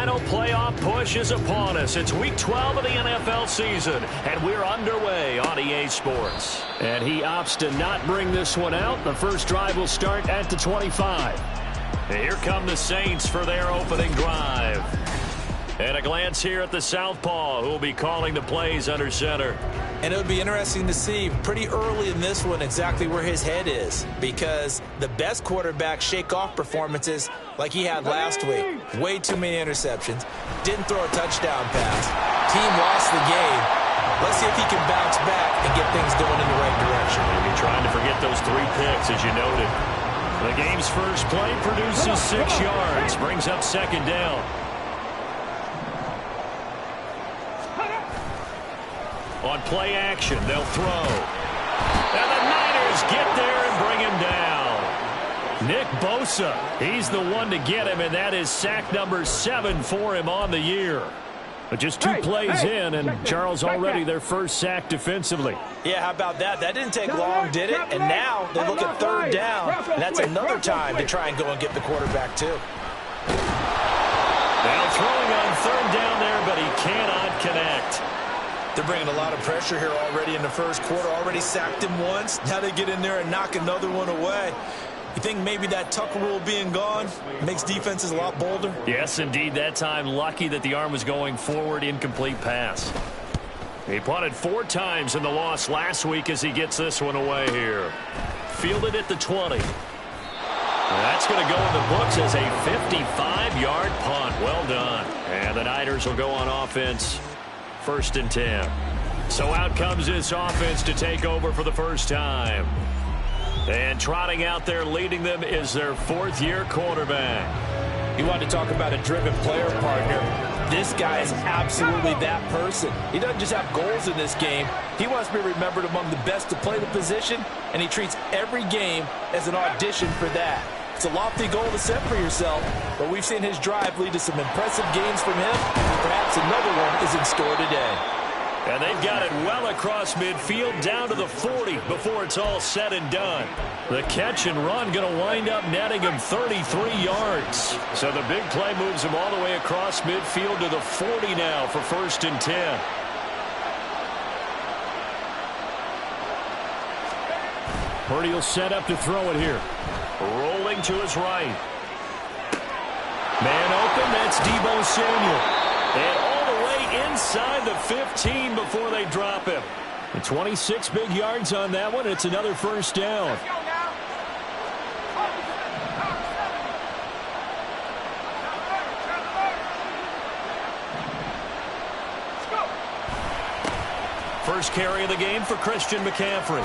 final playoff push is upon us. It's Week 12 of the NFL season, and we're underway on EA Sports. And he opts to not bring this one out. The first drive will start at the 25. And here come the Saints for their opening drive. And a glance here at the southpaw, who will be calling the plays under center. And it would be interesting to see pretty early in this one exactly where his head is, because the best quarterback shake-off performances like he had last week, way too many interceptions, didn't throw a touchdown pass, team lost the game. Let's see if he can bounce back and get things going in the right direction. Maybe trying to forget those 3 picks, as you noted. The game's first play produces 6 yards, brings up second down. On play action, they'll throw. And the Niners get there and bring him down. Nick Bosa, he's the one to get him, and that is sack number 7 for him on the year. But just 2 plays in, and Charles already their first sack defensively. Yeah, how about that? That didn't take long, did it? And now they look at third down, and that's another time to try and go and get the quarterback too. Now throwing on third down there, but he cannot connect. They're bringing a lot of pressure here already in the first quarter. Already sacked him once. Now they get in there and knock another one away. You think maybe that Tucker rule being gone makes defenses a lot bolder? Yes, indeed. That time, lucky that the arm was going forward. Incomplete pass. He punted 4 times in the loss last week as he gets this one away here. Fielded at the 20. That's going to go in the books as a 55-yard punt. Well done. And the Niners will go on offense. 1st and 10. So out comes this offense to take over for the first time. And trotting out there leading them is their 4th-year quarterback. You want to talk about a driven player partner. This guy is absolutely that person. He doesn't just have goals in this game. He wants to be remembered among the best to play the position, and he treats every game as an audition for that. It's a lofty goal to set for yourself, but we've seen his drive lead to some impressive games from him. Perhaps another one is in store today. And they've got it well across midfield down to the 40 before it's all said and done. The catch and run going to wind up netting him 33 yards. So the big play moves him all the way across midfield to the 40 now for 1st and 10. Purdy will set up to throw it here. Rolling to his right. Man open, that's Deebo Samuel. And all the way inside the 15 before they drop him. And 26 big yards on that one. It's another first down. First carry of the game for Christian McCaffrey.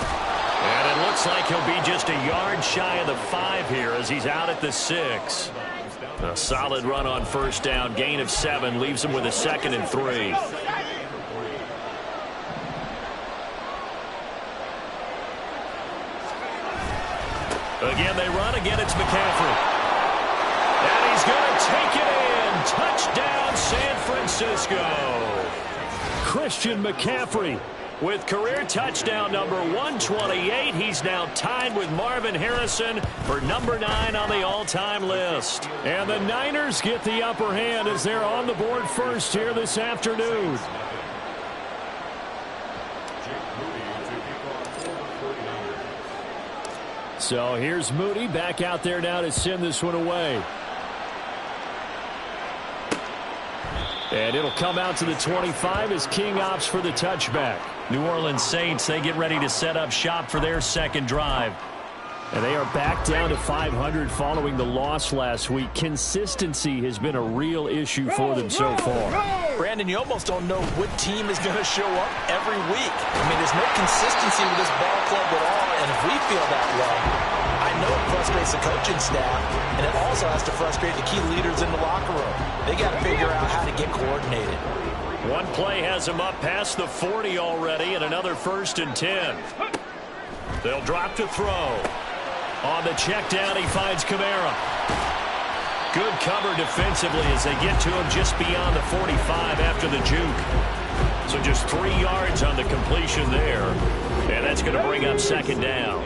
And it looks like he'll be just a yard shy of the 5 here as he's out at the 6. A solid run on first down. Gain of 7 leaves him with a 2nd and 3. Again, they run. Again, it's McCaffrey. And he's going to take it in. Touchdown, San Francisco. Christian McCaffrey with career touchdown number 128. He's now tied with Marvin Harrison for number 9 on the all-time list. And the Niners get the upper hand as they're on the board first here this afternoon. So here's Moody back out there now to send this one away. And it'll come out to the 25 as King opts for the touchback. New Orleans Saints, they get ready to set up shop for their second drive. And they are back down to 500 following the loss last week. Consistency has been a real issue for them so far. Brandon, you almost don't know what team is going to show up every week. I mean, there's no consistency with this ball club at all, and if we feel that way, I know it frustrates the coaching staff, and it also has to frustrate the key leaders in the locker room. They got to figure out how to get coordinated. One play has him up past the 40 already, and another 1st and 10. They'll drop to throw. On the check down, he finds Kamara. Good cover defensively as they get to him just beyond the 45 after the juke. So just 3 yards on the completion there. And that's going to bring up second down.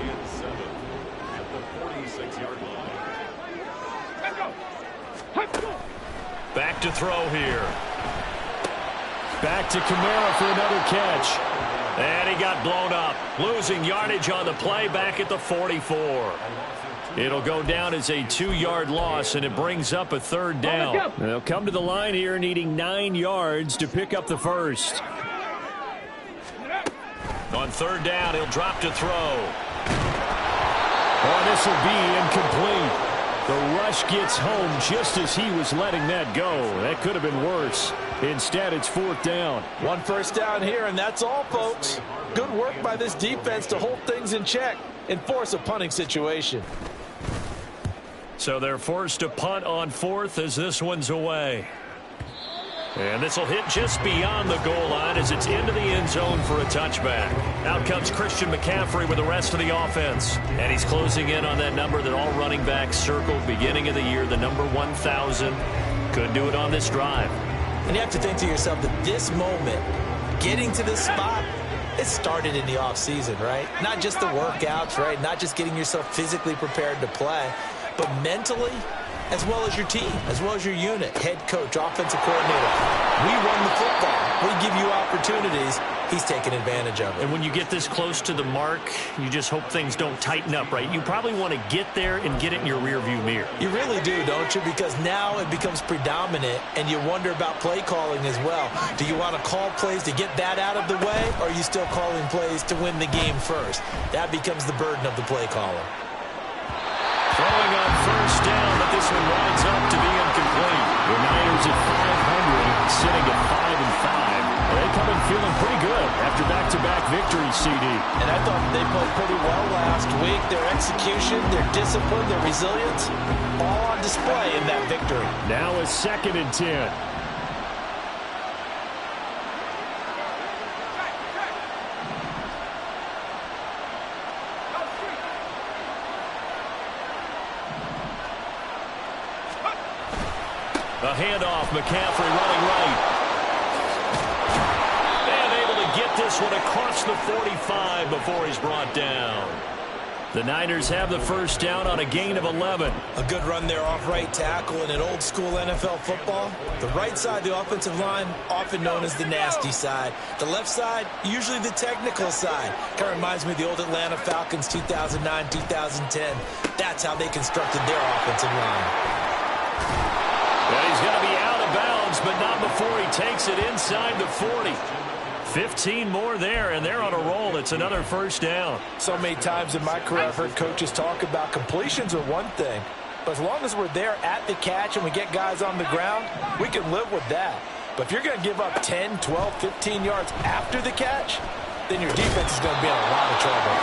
Back to throw here. Back to Kamara for another catch. And he got blown up. Losing yardage on the play back at the 44. It'll go down as a 2-yard loss, and it brings up a third down. They'll come to the line here needing 9 yards to pick up the first. On third down, he'll drop to throw. Oh, this will be incomplete. The rush gets home just as he was letting that go. That could have been worse. Instead, it's fourth down. One first down here, and that's all, folks. Good work by this defense to hold things in check and force a punting situation. So they're forced to punt on fourth as this one's away. And this will hit just beyond the goal line as it's into the end zone for a touchback. Out comes Christian McCaffrey with the rest of the offense. And he's closing in on that number that all running backs circled beginning of the year, the number 1,000. Couldn't do it on this drive. And you have to think to yourself that this moment, getting to this spot, it started in the offseason, right? Not just the workouts, right? Not just getting yourself physically prepared to play, but mentally, as well as your team, as well as your unit, head coach, offensive coordinator. We run the football. We give you opportunities. He's taking advantage of it. And when you get this close to the mark, you just hope things don't tighten up, right? You probably want to get there and get it in your rearview mirror. You really do, don't you? Because now it becomes predominant, and you wonder about play calling as well. Do you want to call plays to get that out of the way, or are you still calling plays to win the game first? That becomes the burden of the play caller. Throwing on first down, but this one winds up to be incomplete. The Niners at 500, sitting at 5-5. They come in feeling pretty good after back-to-back victories, CD. And I thought they played pretty well last week. Their execution, their discipline, their resilience, all on display in that victory. Now a 2nd and 10. A handoff, McCaffrey running right. And able to get this one across the 45 before he's brought down. The Niners have the first down on a gain of 11. A good run there off right tackle in an old-school NFL football. The right side of the offensive line, often known as the nasty side. The left side, usually the technical side. Kind of reminds me of the old Atlanta Falcons 2009, 2010. That's how they constructed their offensive line. And he's going to be out of bounds, but not before he takes it inside the 40. 15 more there, and they're on a roll. It's another first down. So many times in my career I've heard coaches talk about completions are one thing, but as long as we're there at the catch and we get guys on the ground, we can live with that. But if you're going to give up 10, 12, 15 yards after the catch, then your defense is going to be in a lot of trouble.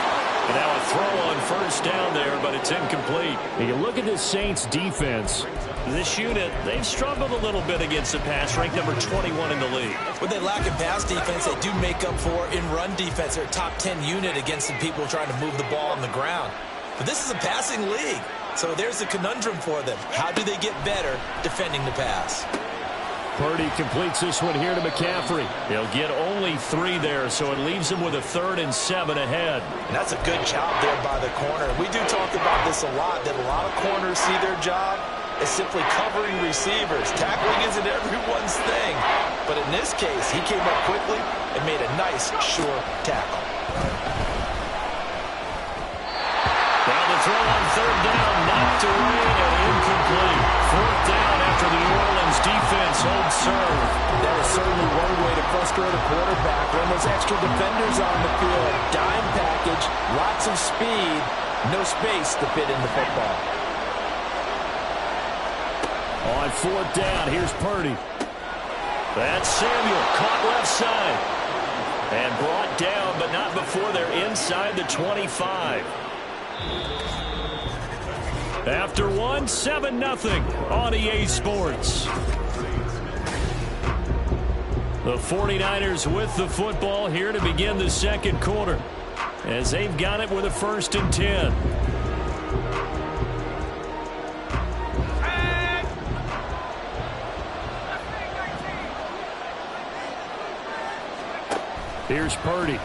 And now a throw on first down there, but it's incomplete. And you look at this Saints defense. This unit, they've struggled a little bit against the pass, ranked number 21 in the league. What they lack in pass defense, they do make up for in run defense. They're a top 10 unit against the people trying to move the ball on the ground. But this is a passing league, so there's a conundrum for them. How do they get better defending the pass? Purdy completes this one here to McCaffrey. They'll get only 3 there, so it leaves him with a 3rd and 7 ahead. And that's a good job there by the corner. We do talk about this a lot, that a lot of corners see their job as simply covering receivers. Tackling isn't everyone's thing. But in this case, he came up quickly and made a nice, sure tackle. Now the throw on third down, knocked away and incomplete. Fourth down after the New Orleans defense holds serve. That is certainly one way to frustrate a quarterback. When there's extra defenders on the field, dime package, lots of speed, no space to fit in the football. On fourth down, here's Purdy. That's Samuel, caught left side. And brought down, but not before they're inside the 25. After one, 7-0 on EA Sports. The 49ers with the football here to begin the second quarter, as they've got it with a 1st and 10. Here's Purdy.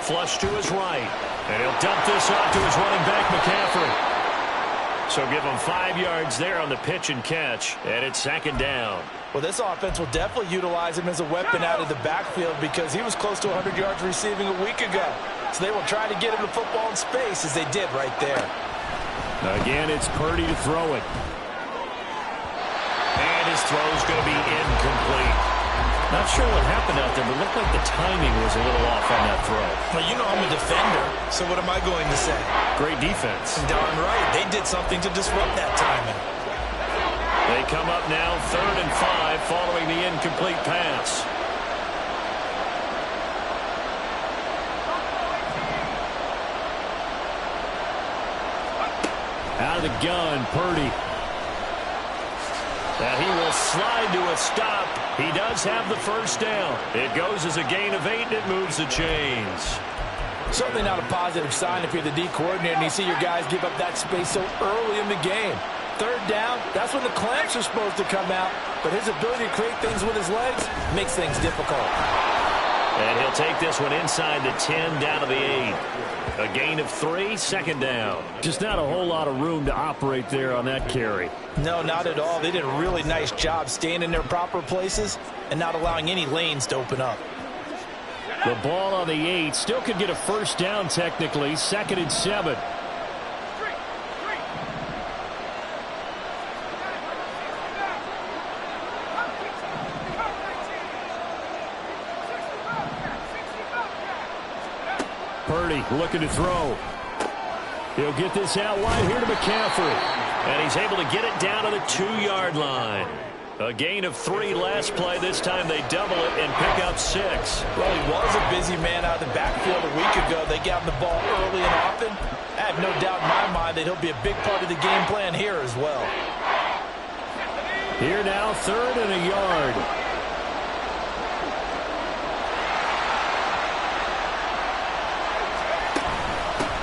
Flush to his right. And he'll dump this off to his running back, McCaffrey. So give him 5 yards there on the pitch and catch, and it's second down. Well, this offense will definitely utilize him as a weapon out of the backfield because he was close to 100 yards receiving a week ago. So they will try to get him the football in space as they did right there. Again, it's Purdy to throw it. And his throw's going to be incomplete. Not sure what happened out there, but it looked like the timing was a little off on that throw. Well, you know I'm a defender, so what am I going to say? Great defense. Darn right. They did something to disrupt that timing. They come up now 3rd and 5 following the incomplete pass. Out of the gun, Purdy. Now he will slide to a stop. He does have the first down. It goes as a gain of 8, and it moves the chains. Certainly not a positive sign if you're the D coordinator and you see your guys give up that space so early in the game. 3rd down, that's when the clamps are supposed to come out, but his ability to create things with his legs makes things difficult. And he'll take this one inside the 10 down to the 8. A gain of 3, second down. Just not a whole lot of room to operate there on that carry. No, not at all. They did a really nice job staying in their proper places and not allowing any lanes to open up. The ball on the 8 still could get a first down technically. 2nd and 7. Purdy looking to throw. He'll get this out wide here to McCaffrey. And he's able to get it down to the 2-yard line. A gain of 3 last play. This time they double it and pick up 6. Well, he was a busy man out of the backfield a week ago. They got him the ball early and often. I have no doubt in my mind that he'll be a big part of the game plan here as well. Here now, 3rd and a yard.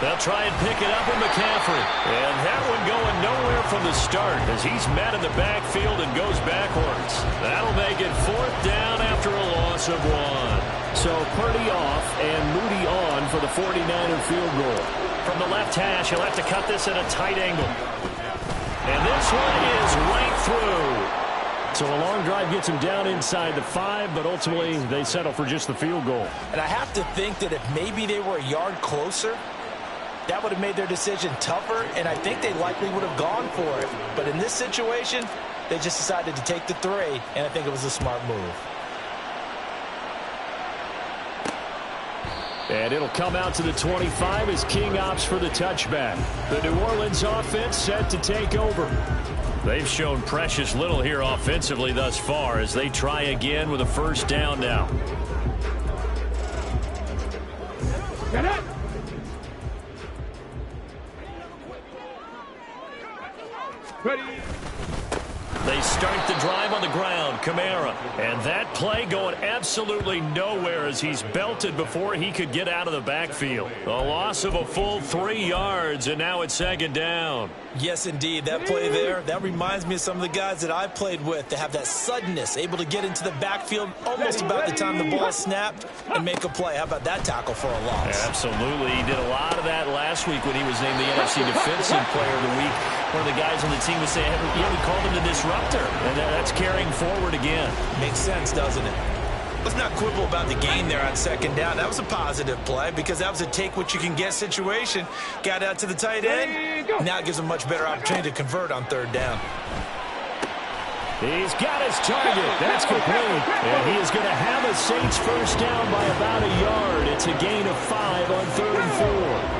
They'll try and pick it up with McCaffrey. And that one going nowhere from the start as he's met in the backfield and goes backwards. That'll make it 4th down after a loss of 1. So Purdy off and Moody on for the 49er field goal. From the left hash, he'll have to cut this at a tight angle. And this one is right through. So a long drive gets him down inside the 5, but ultimately they settle for just the field goal. And I have to think that if maybe they were a yard closer, that would have made their decision tougher, and I think they likely would have gone for it. But in this situation, they just decided to take the 3, and I think it was a smart move. And it'll come out to the 25 as King opts for the touchback. The New Orleans offense set to take over. They've shown precious little here offensively thus far as they try again with a first down now. Get it! Ready. They start the drive on the ground, Kamara. And that play going absolutely nowhere as he's belted before he could get out of the backfield. A loss of a full 3 yards, and now it's second down. Yes, indeed. That play there, that reminds me of some of the guys that I played with to have that suddenness, able to get into the backfield almost about the time the ball snapped and make a play. How about that tackle for a loss? Absolutely. He did a lot of that last week when he was named the NFC Defensive Player of the Week. One of the guys on the team was saying, yeah, we called him the disruptor, and that's carrying forward again. Makes sense, doesn't it? Let's not quibble about the gain there on second down. That was a positive play because that was a take-what-you-can-get situation. Got out to the tight end. Now it gives him a much better opportunity to convert on third down. He's got his target. That's complete. And he is going to have a Saints first down by about a yard. It's a gain of 5 on 3rd and 4.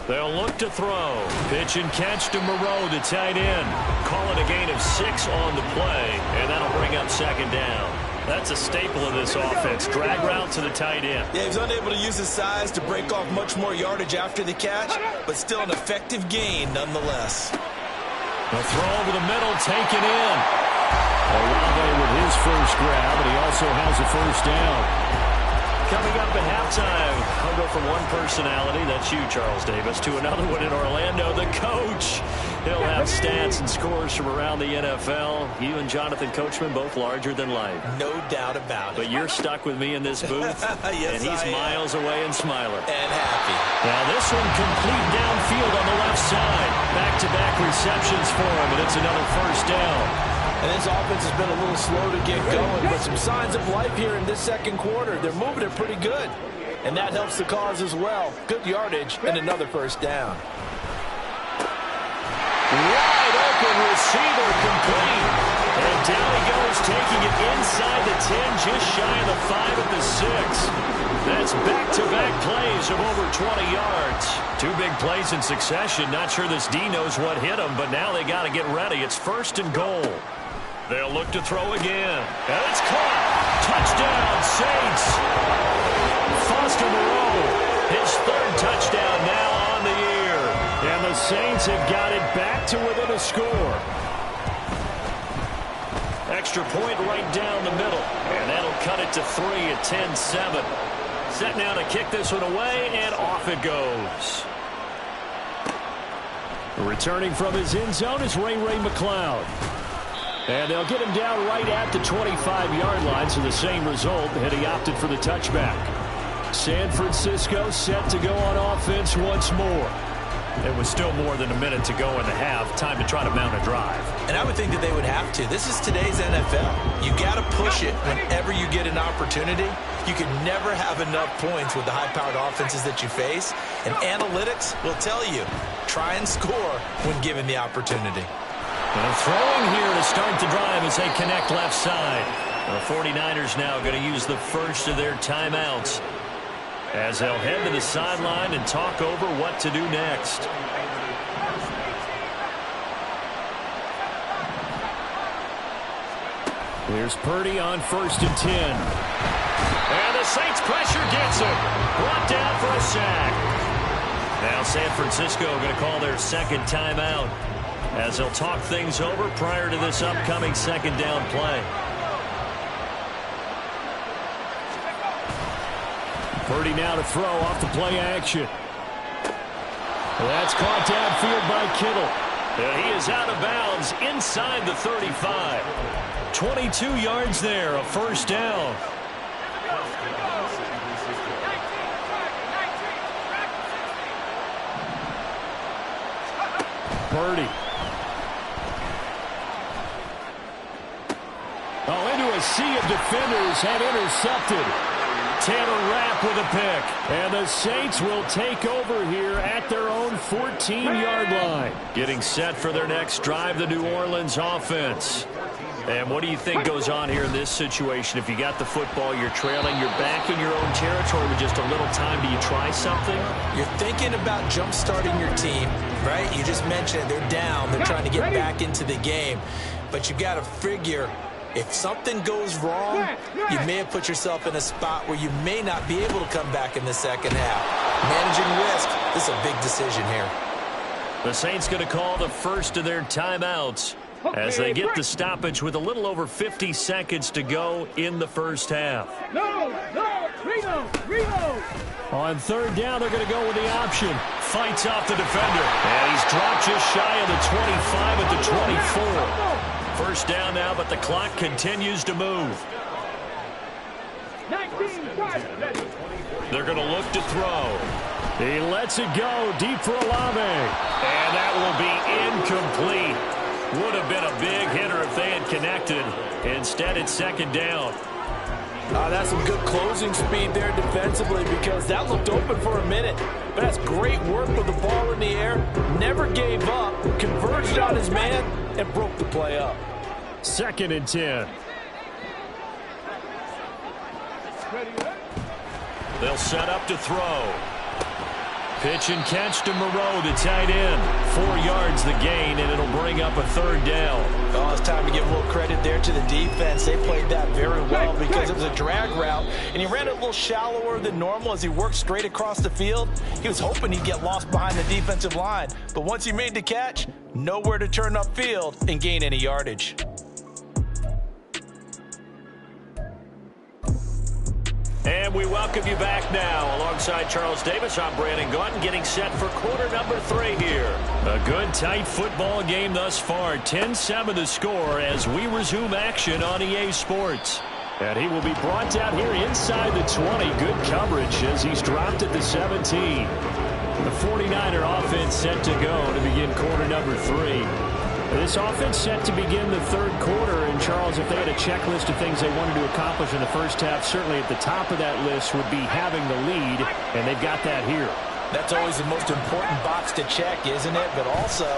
They'll look to throw. Pitch and catch to Moreau, the tight end. Call it a gain of 6 on the play, and that'll bring up second down. That's a staple of this offense. Drag route to the tight end. Yeah, he was unable to use his size to break off much more yardage after the catch, but still an effective gain nonetheless. The throw over the middle, taken in. Olave with his first grab, and he also has a first down. Coming up at halftime, I'll go from one personality, that's you, Charles Davis, to another one in Orlando, the coach. He'll have stats and scores from around the NFL. You and Jonathan Coachman both larger than life. No doubt about it. But you're stuck with me in this booth, yes, and he's miles away and smiling. And happy. Now this one complete downfield on the left side. Back-to-back receptions for him, and it's another first down. And this offense has been a little slow to get going, but some signs of life here in this second quarter. They're moving it pretty good, and that helps the cause as well. Good yardage and another first down. Wide open receiver complete. And down he goes, taking it inside the 10, just shy of the 5 at the 6. That's back-to-back plays of over 20 yards. Two big plays in succession. Not sure this D knows what hit him, but now they got to get ready. It's first and goal. They'll look to throw again. And it's caught. Touchdown, Saints. Foster Moreau, his third touchdown now on the year. And the Saints have got it back to within a score. Extra point right down the middle. And that'll cut it to 3 at 10-7. Set now to kick this one away, and off it goes. Returning from his end zone is Ray McCloud. And they'll get him down right at the 25-yard line, so the same result, and he opted for the touchback. San Francisco set to go on offense once more. It was still more than a minute to go in the half. Time to try to mount a drive. And I would think that they would have to. This is today's NFL. You got to push it whenever you get an opportunity. You can never have enough points with the high-powered offenses that you face. And analytics will tell you, try and score when given the opportunity. And throwing here to start the drive as they connect left side. The 49ers now going to use the first of their timeouts as they'll head to the sideline and talk over what to do next. Here's Purdy on 1st and 10. And the Saints pressure gets him. Brought down for a sack. Now San Francisco going to call their second timeout as they'll talk things over prior to this upcoming second down play. Purdy now to throw off the play action. That's caught downfield by Kittle. And he is out of bounds inside the 35. 22 yards there, a first down. Purdy. Oh, into a sea of defenders and intercepted. Taylor Rapp with a pick. And the Saints will take over here at their own 14-yard line. Getting set for their next drive, the New Orleans offense. And what do you think goes on here in this situation? If you got the football, you're trailing, you're back in your own territory with just a little time. Do you try something? You're thinking about jump-starting your team, right? You just mentioned it. They're down. They're trying to get back into the game. But you got to figure, if something goes wrong, you may have put yourself in a spot where you may not be able to come back in the second half. Managing risk, this is a big decision here. The Saints going to call the first of their timeouts as they get the stoppage with a little over 50 seconds to go in the first half. On 3rd down, they're going to go with the option. Fights off the defender. And he's dropped just shy of the 25 at the 24. First down now, but the clock continues to move. They're going to look to throw. He lets it go deep for Olave. And that will be incomplete. Would have been a big hitter if they had connected. Instead, it's second down. That's some good closing speed there defensively because that looked open for a minute. But that's great work with the ball in the air. Never gave up, converged on his man, and broke the play up. 2nd and 10. They'll set up to throw. Pitch and catch to Moreau, the tight end. 4 yards the gain, and it'll bring up a 3rd down. Oh, it's time to give a little credit there to the defense. They played that very well because it was a drag route, and he ran it a little shallower than normal as he worked straight across the field. He was hoping he'd get lost behind the defensive line, but once he made the catch, nowhere to turn upfield and gain any yardage. And And we welcome you back now. Alongside Charles Davis, I'm Brandon Gaudin, getting set for quarter number 3 here. A good, tight football game thus far. 10-7 the score as we resume action on EA Sports. And he will be brought down here inside the 20. Good coverage as he's dropped at the 17. The 49er offense set to go to begin quarter number 3. This offense set to begin the third quarter. And, Charles, if they had a checklist of things they wanted to accomplish in the first half, certainly at the top of that list would be having the lead, and they've got that here. That's always the most important box to check, isn't it? But also,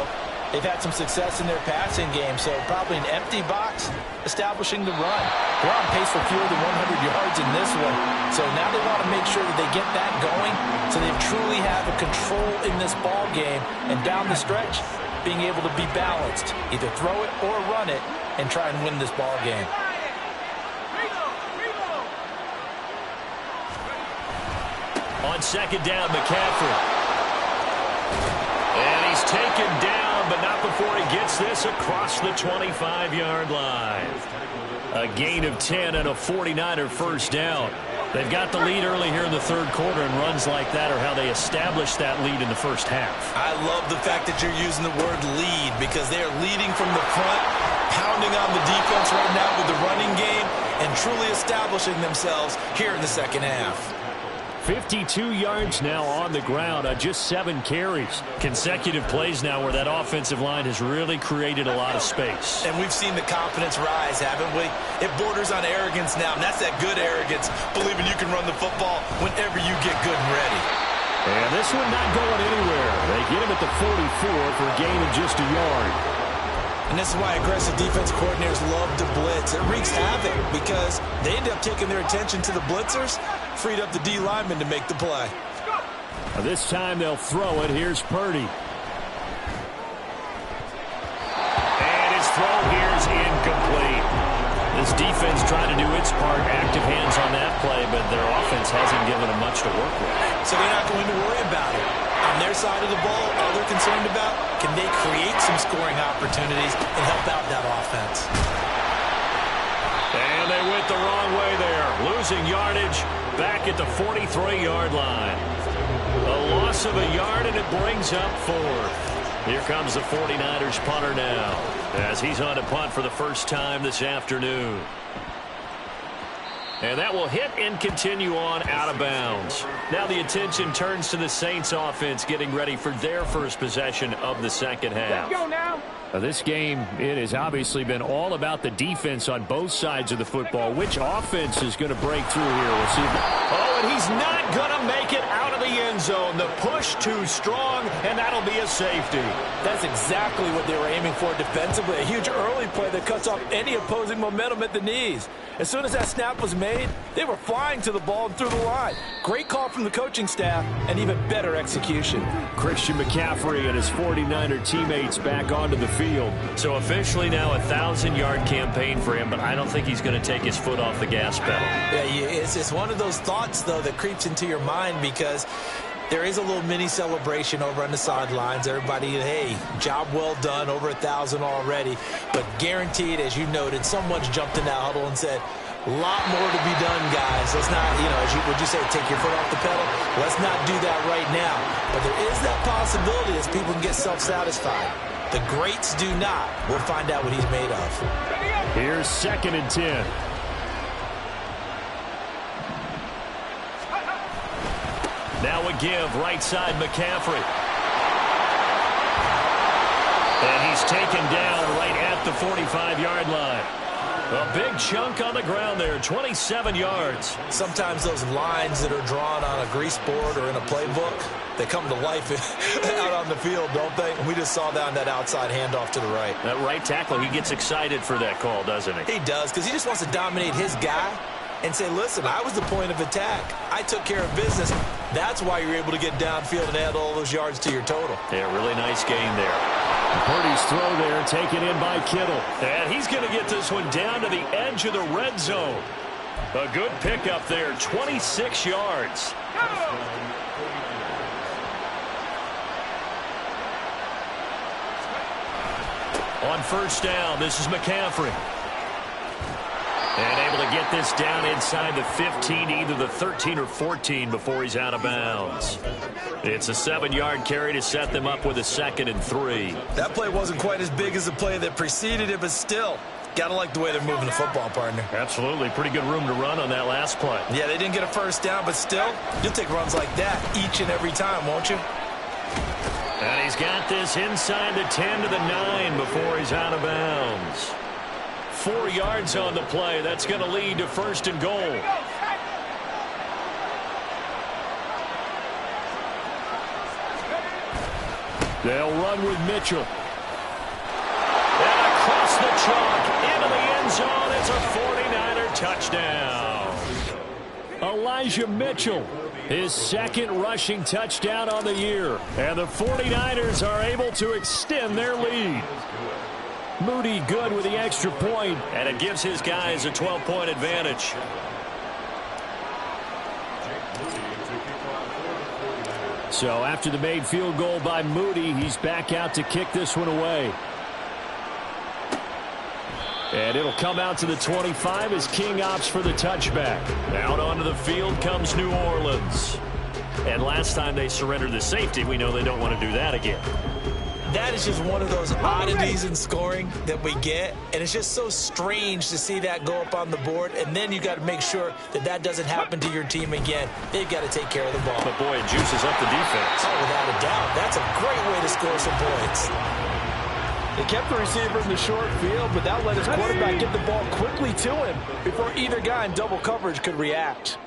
they've had some success in their passing game, so probably an empty box establishing the run. They're on pace for fewer than 100 yards in this one, so now they want to make sure that they get that going so they truly have a control in this ball game, and down the stretch, being able to be balanced, either throw it or run it, and try and win this ball game. On second down, McCaffrey. And he's taken down, but not before he gets this across the 25-yard line. A gain of 10 and a 49er first down. They've got the lead early here in the third quarter, and runs like that are how they establish that lead in the first half. I love the fact that you're using the word lead because they are leading from the front, pounding on the defense right now with the running game, and truly establishing themselves here in the second half. 52 yards now on the ground on just 7 carries. Consecutive plays now where that offensive line has really created a lot of space. And we've seen the confidence rise, haven't we? It borders on arrogance now, and that's that good arrogance, believing you can run the football whenever you get good and ready. And this one not going anywhere. They get him at the 44 for a gain of just a yard. And this is why aggressive defense coordinators love to blitz. It wreaks havoc because they end up taking their attention to the blitzers, freed up the D lineman to make the play. This time they'll throw it. Here's Purdy. And his throw here is incomplete. This defense trying to do its part, active hands on that play, but their offense hasn't given them much to work with. So they're not going to worry about it. On their side of the ball, all they're concerned about, can they create some scoring opportunities and help out that offense? And they went the wrong way there. Losing yardage back at the 43-yard line. A loss of a yard, and it brings up 4th. Here comes the 49ers punter now as he's on to punt for the first time this afternoon. And that will hit and continue on out of bounds. Now the attention turns to the Saints offense getting ready for their first possession of the second half. Let's go now. This game, it has obviously been all about the defense on both sides of the football. Which offense is going to break through here? We'll see. Oh, and he's not going to make it out of the end zone. The push too strong, and that'll be a safety. That's exactly what they were aiming for defensively. A huge early play that cuts off any opposing momentum at the knees. As soon as that snap was made, they were flying to the ball and through the line. Great call from the coaching staff and even better execution. Christian McCaffrey and his 49er teammates back onto the field. So officially now a 1,000-yard campaign for him, but I don't think he's going to take his foot off the gas pedal. Yeah, it's one of those thoughts, though, that creeps into your mind because there is a little mini celebration over on the sidelines. Everybody, hey, job well done, over 1,000 already. But guaranteed, as you noted, someone's jumped in that huddle and said, a lot more to be done, guys. Let's not, would you say, take your foot off the pedal? Let's not do that right now. But there is that possibility as people can get self-satisfied. The greats do not. We'll find out what he's made of. Here's 2nd and 10. Now a give, right side McCaffrey. And he's taken down right at the 45-yard line. A big chunk on the ground there, 27 yards. Sometimes those lines that are drawn on a grease board or in a playbook, they come to life out on the field, don't they? And we just saw that on that outside handoff to the right. That right tackle, he gets excited for that call, doesn't he? He does, because he just wants to dominate his guy and say, listen, I was the point of attack. I took care of business. That's why you're able to get downfield and add all those yards to your total. Yeah, really nice game there. Purdy's throw there, taken in by Kittle. And he's going to get this one down to the edge of the red zone. A good pickup there, 26 yards. On first down, this is McCaffrey. And able to to get this down inside the 15, either the 13 or 14 before he's out of bounds. It's a 7-yard carry to set them up with a 2nd and 3. That play wasn't quite as big as the play that preceded it, but still, gotta like the way they're moving the football, partner. Absolutely. Pretty good room to run on that last play. Yeah, they didn't get a first down, but still, you'll take runs like that each and every time, won't you? And he's got this inside the 10 to the 9 before he's out of bounds. 4 yards on the play. That's going to lead to 1st and goal. They'll run with Mitchell. And across the chalk into the end zone. It's a 49er touchdown. Elijah Mitchell, his 2nd rushing touchdown on the year. And the 49ers are able to extend their lead. Moody good with the extra point. And it gives his guys a 12-point advantage. So after the made field goal by Moody, he's back out to kick this one away. And it'll come out to the 25 as King opts for the touchback. Out onto the field comes New Orleans. And last time they surrendered the safety, we know they don't want to do that again. That is just one of those oddities in scoring that we get, and it's just so strange to see that go up on the board, and then you got to make sure that that doesn't happen to your team again. They've got to take care of the ball. But boy, it juices up the defense. Oh, without a doubt. That's a great way to score some points. They kept the receiver in the short field, but that let his quarterback get the ball quickly to him before either guy in double coverage could react.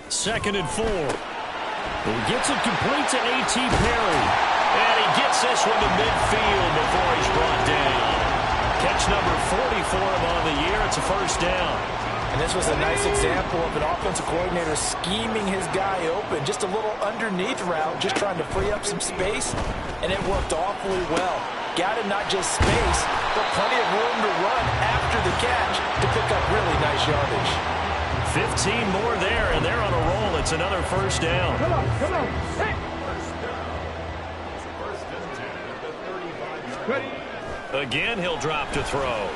2nd and 4. He gets it complete to A.T. Perry. And he gets this one to midfield before he's brought down. Catch number 40 for him on the year. It's a 1st down. And this was a nice example of an offensive coordinator scheming his guy open. Just a little underneath route, just trying to free up some space. And it worked awfully well. Got him not just space, but plenty of room to run after the catch to pick up really nice yardage. 15 more there, and they're on a roll. It's another 1st down. Come on. Hey. Ready. Again, he'll drop to throw.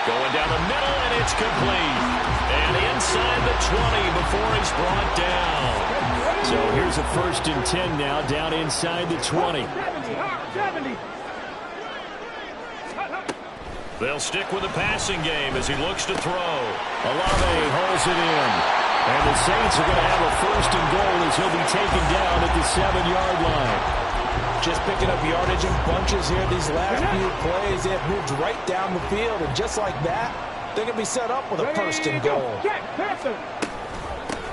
Going down the middle, and it's complete. And inside the 20 before he's brought down. So here's a 1st and 10 now, down inside the 20. 70. They'll stick with the passing game as he looks to throw. Olave holds it in. And the Saints are going to have a 1st and goal as he'll be taken down at the 7-yard line. Just picking up yardage in bunches here these last few plays. They have moved right down the field, and just like that, they're going to be set up with a 1st and goal.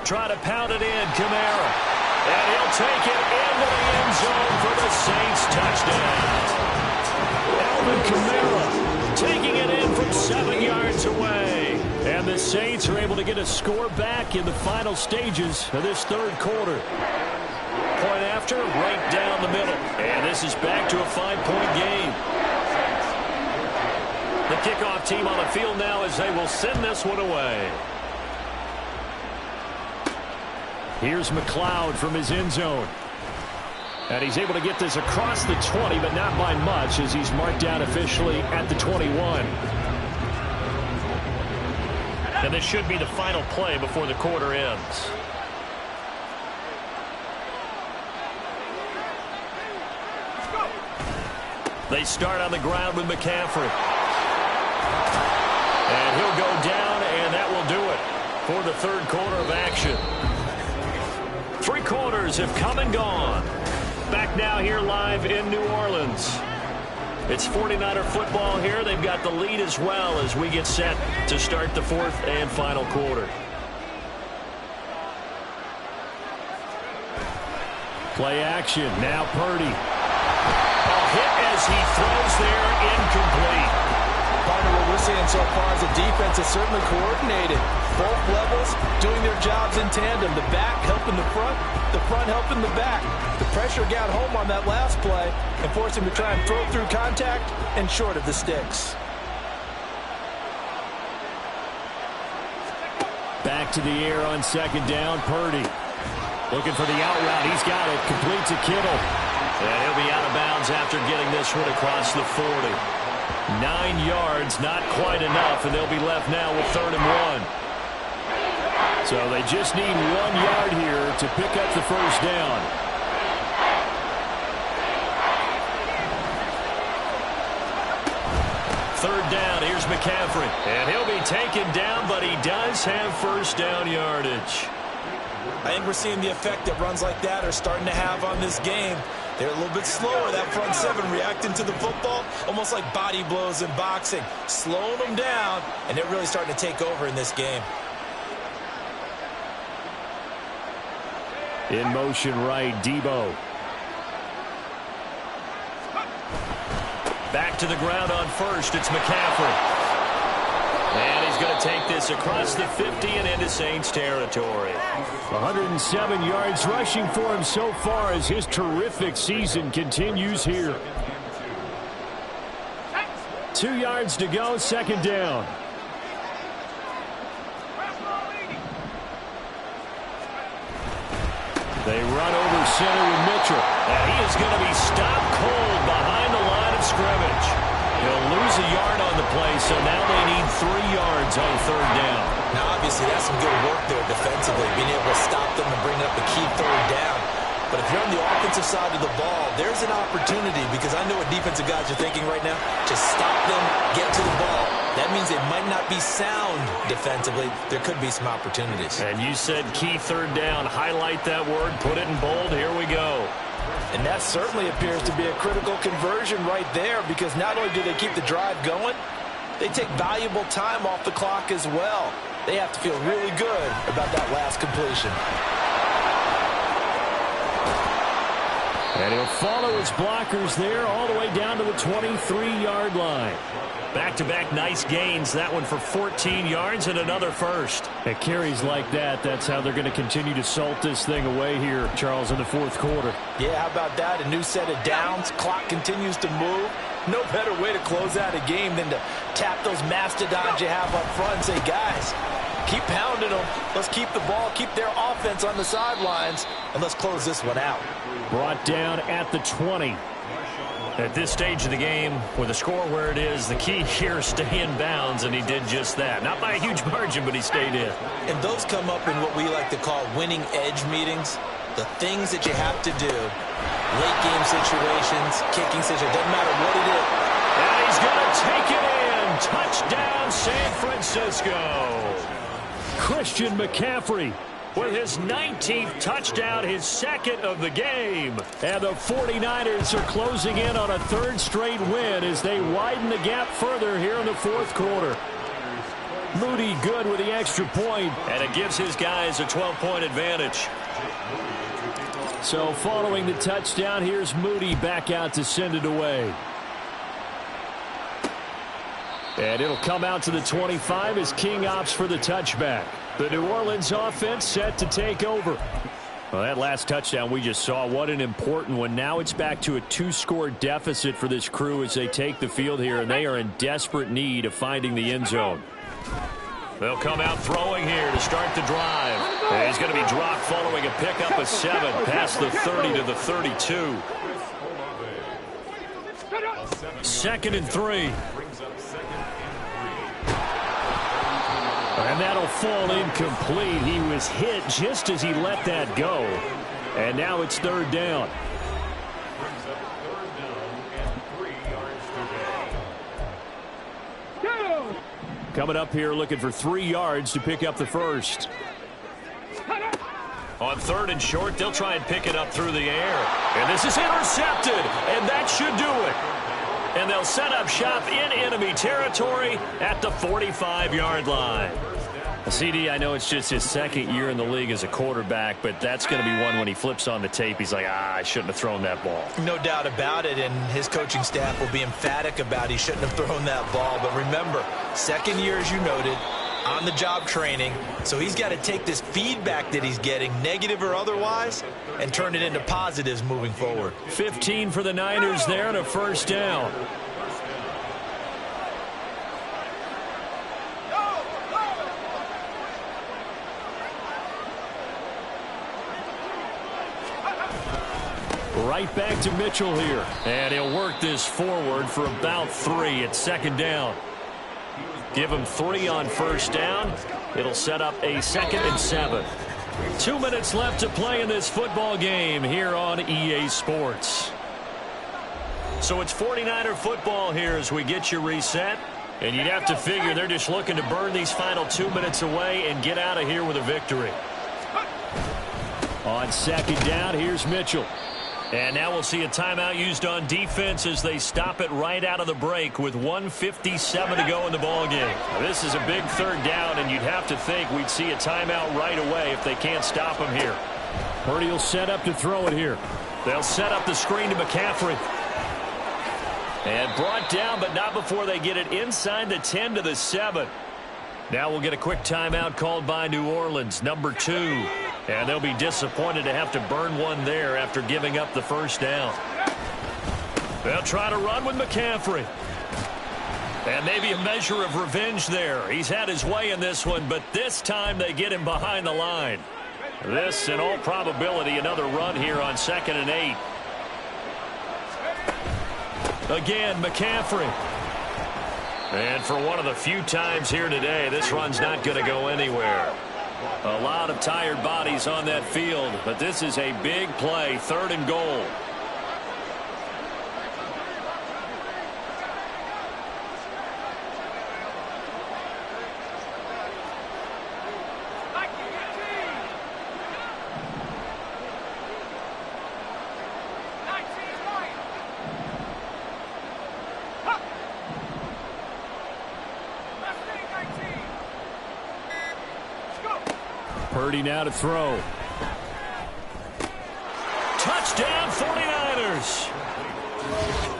Try to pound it in, Kamara. And he'll take it into the end zone for the Saints touchdown. Alvin Kamara taking it in from 7 yards away. And the Saints are able to get a score back in the final stages of this 3rd quarter. Point after, right down the middle. And this is back to a 5-point game. The kickoff team on the field now as they will send this one away. Here's McLeod from his end zone. And he's able to get this across the 20, but not by much as he's marked down officially at the 21. And this should be the final play before the quarter ends. They start on the ground with McCaffrey. And he'll go down, and that will do it for the 3rd quarter of action. 3 quarters have come and gone. Back now here live in New Orleans. It's 49er football here. They've got the lead as well as we get set to start the 4th and final quarter. Play action. Now Purdy. A hit as he throws there, incomplete. Partner, what we're seeing so far is the defense is certainly coordinated. Both levels doing their jobs in tandem. The back helping the front helping the back. The pressure got home on that last play and forced him to try and throw through contact and short of the sticks. Back to the air on 2nd down, Purdy. Looking for the out route. He's got it. Complete to Kittle. And he'll be out of bounds after getting this one across the 40. 9 yards, not quite enough, and they'll be left now with 3rd and 1. So they just need 1 yard here to pick up the first down. Third down, here's McCaffrey. And he'll be taken down, but he does have first down yardage. I think we're seeing the effect that runs like that are starting to have on this game. They're a little bit slower, that front seven, reacting to the football, almost like body blows in boxing, slowing them down, and they're really starting to take over in this game. In motion right, Debo. Back to the ground on first, it's McCaffrey. And he's going to take this across the 50 and into Saints territory. 107 yards rushing for him so far as his terrific season continues here. 2 yards to go, 2nd down. They run over center with Mitchell. And he is going to be stopped cold behind the line of scrimmage. He'll lose a yard on the play, so now they need 3 yards on 3rd down. Now, obviously, that's some good work there defensively, being able to stop them and bring up a key 3rd down. But if you're on the offensive side of the ball, there's an opportunity, because I know what defensive guys are thinking right now. Just stop them, get to the ball. That means they might not be sound defensively. There could be some opportunities. And you said key 3rd down. Highlight that word. Put it in bold. Here we go. And that certainly appears to be a critical conversion right there, because not only do they keep the drive going, they take valuable time off the clock as well. They have to feel really good about that last completion. And he'll follow his blockers there all the way down to the 23-yard line. Back-to-back nice gains. That one for 14 yards and another first. At carries like that, that's how they're going to continue to salt this thing away here, Charles, in the 4th quarter. Yeah, how about that? A new set of downs. Clock continues to move. No better way to close out a game than to tap those mastodons you have up front and say, guys, keep pounding them. Let's keep the ball, keep their offense on the sidelines, and let's close this one out. Brought down at the 20. At this stage of the game, with the score where it is, the key here is stay in bounds, and he did just that. Not by a huge margin, but he stayed in. And those come up in what we like to call winning edge meetings. The things that you have to do, late game situations, kicking situations, doesn't matter what it is. And he's going to take it in. Touchdown, San Francisco. Christian McCaffrey with his 19th touchdown, his 2nd of the game. And the 49ers are closing in on a 3rd straight win as they widen the gap further here in the 4th quarter. Moody good with the extra point. And it gives his guys a 12-point advantage. So following the touchdown, here's Moody back out to send it away. And it'll come out to the 25 as King opts for the touchback. The New Orleans offense set to take over. Well, that last touchdown we just saw, what an important one. Now it's back to a 2-score deficit for this crew as they take the field here, and they are in desperate need of finding the end zone. They'll come out throwing here to start the drive. And he's going to be dropped following a pickup of 7 past the 30 to the 32. 2nd and 3. And that'll fall incomplete. He was hit just as he let that go. And now it's 3rd down. Coming up here looking for 3 yards to pick up the first. On 3rd and short, they'll try and pick it up through the air. And this is intercepted, and that should do it. And they'll set up shop in enemy territory at the 45-yard line. CD, I know it's just his 2nd year in the league as a quarterback, but that's going to be one when he flips on the tape. He's like, I shouldn't have thrown that ball. No doubt about it, and his coaching staff will be emphatic about he shouldn't have thrown that ball. But remember, 2nd year, as you noted, on-the-job training, so he's got to take this feedback that he's getting, negative or otherwise, and turn it into positives moving forward. 15 for the Niners there and a 1st down. Right back to Mitchell here. And he'll work this forward for about 3 at second down. Give him 3 on first down. It'll set up a 2nd and 7. 2 minutes left to play in this football game here on EA Sports. So it's 49er football here as we get you reset. And you'd have to figure they're just looking to burn these final 2 minutes away and get out of here with a victory. On second down, here's Mitchell. And now we'll see a timeout used on defense as they stop it right out of the break with 1:57 to go in the ballgame. This is a big 3rd down, and you'd have to think we'd see a timeout right away if they can't stop him here. Purdy will set up to throw it here. They'll set up the screen to McCaffrey. And brought down, but not before they get it inside the 10 to the 7. Now we'll get a quick timeout called by New Orleans, number 2. And they'll be disappointed to have to burn one there after giving up the first down. They'll try to run with McCaffrey. And maybe a measure of revenge there. He's had his way in this one, but this time they get him behind the line. This, in all probability, another run here on 2nd and 8. Again, McCaffrey. And for one of the few times here today, this run's not going to go anywhere. A lot of tired bodies on that field, but this is a big play, 3rd and goal. Purdy now to throw. Touchdown 49ers.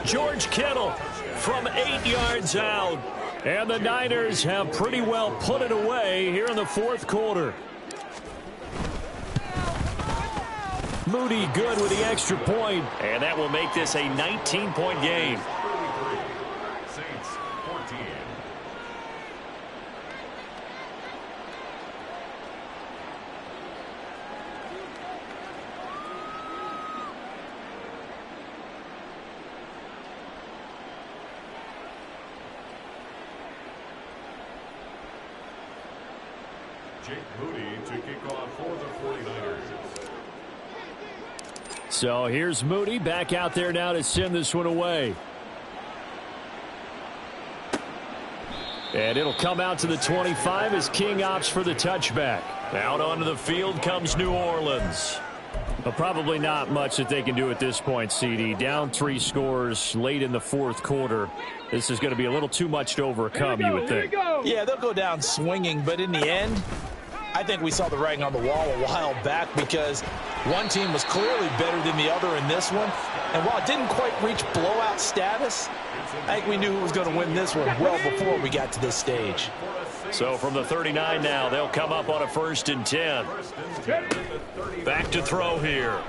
George Kittle from 8 yards out. And the Niners have pretty well put it away here in the 4th quarter. Moody good with the extra point. And that will make this a 19-point game. So here's Moody back out there now to send this one away. And it'll come out to the 25 as King opts for the touchback. Out onto the field comes New Orleans. But probably not much that they can do at this point, CD. Down 3 scores late in the 4th quarter. This is going to be a little too much to overcome, you would think. Yeah, they'll go down swinging, but in the end, I think we saw the writing on the wall a while back because one team was clearly better than the other in this one. And while it didn't quite reach blowout status, I think we knew who was going to win this one well before we got to this stage. So from the 39 now, they'll come up on a 1st and 10. Back to throw here.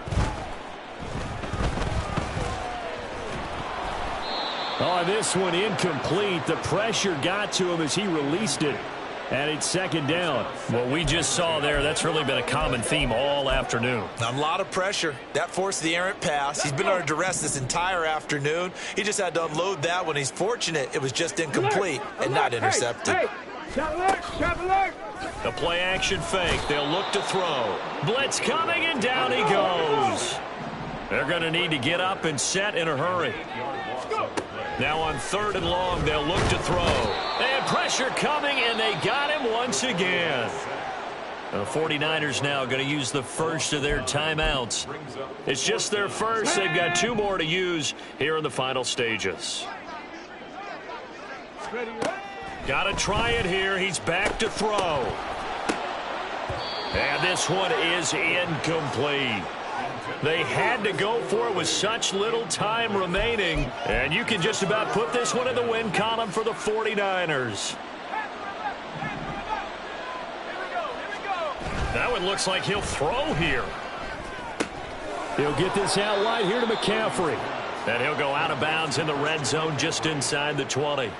Oh, this one incomplete. The pressure got to him as he released it. And it's 2nd down. What we just saw there, that's really been a common theme all afternoon. A lot of pressure. That forced the errant pass. He's been under duress this entire afternoon. He just had to unload that one. He's fortunate it was just incomplete and not intercepted. The play action fake. They'll look to throw. Blitz coming, and down he goes. They're going to need to get up and set in a hurry. Now on 3rd and long, they'll look to throw. And pressure coming, and they got him once again. The 49ers now going to use the first of their timeouts. It's just their first. They've got 2 more to use here in the final stages. Got to try it here. He's back to throw. And this one is incomplete. They had to go for it with such little time remaining. And you can just about put this one in the win column for the 49ers. That one looks like he'll throw here. He'll get this out wide here to McCaffrey. And he'll go out of bounds in the red zone just inside the 20.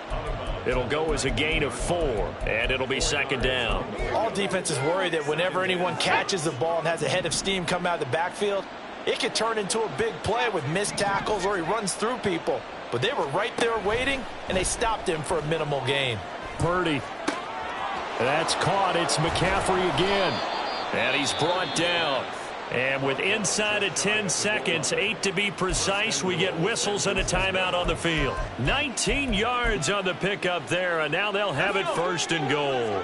It'll go as a gain of 4, and it'll be 2nd down. All defenses worry that whenever anyone catches the ball and has a head of steam come out of the backfield, it could turn into a big play with missed tackles or he runs through people. But they were right there waiting, and they stopped him for a minimal gain. Purdy. That's caught. It's McCaffrey again. And he's brought down. And with inside of 10 seconds, 8 to be precise, we get whistles and a timeout on the field. 19 yards on the pickup there, and now they'll have it first and goal.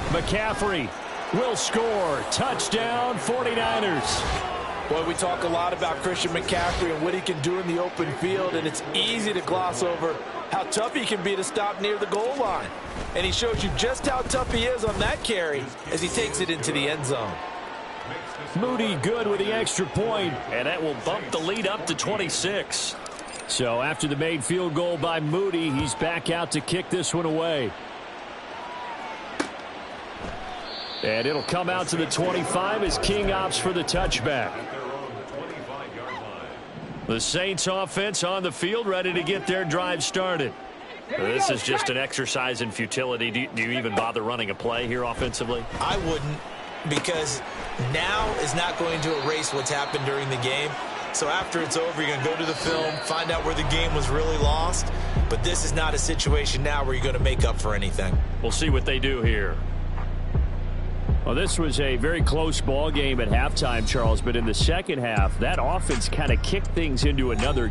McCaffrey will score. Touchdown, 49ers. Boy, we talk a lot about Christian McCaffrey and what he can do in the open field, and it's easy to gloss over how tough he can be to stop near the goal line. And he shows you just how tough he is on that carry as he takes it into the end zone. Moody good with the extra point. And that will bump the lead up to 26. So after the made field goal by Moody, he's back out to kick this one away. And it'll come out to the 25 as King opts for the touchback. The Saints offense on the field, ready to get their drive started. This is just an exercise in futility. Do you even bother running a play here offensively? I wouldn't, because now is not going to erase what's happened during the game. So after it's over, you're going to go to the film, find out where the game was really lost. But this is not a situation now where you're going to make up for anything. We'll see what they do here. Well, this was a very close ball game at halftime, Charles, but in the second half, that offense kind of kicked things into another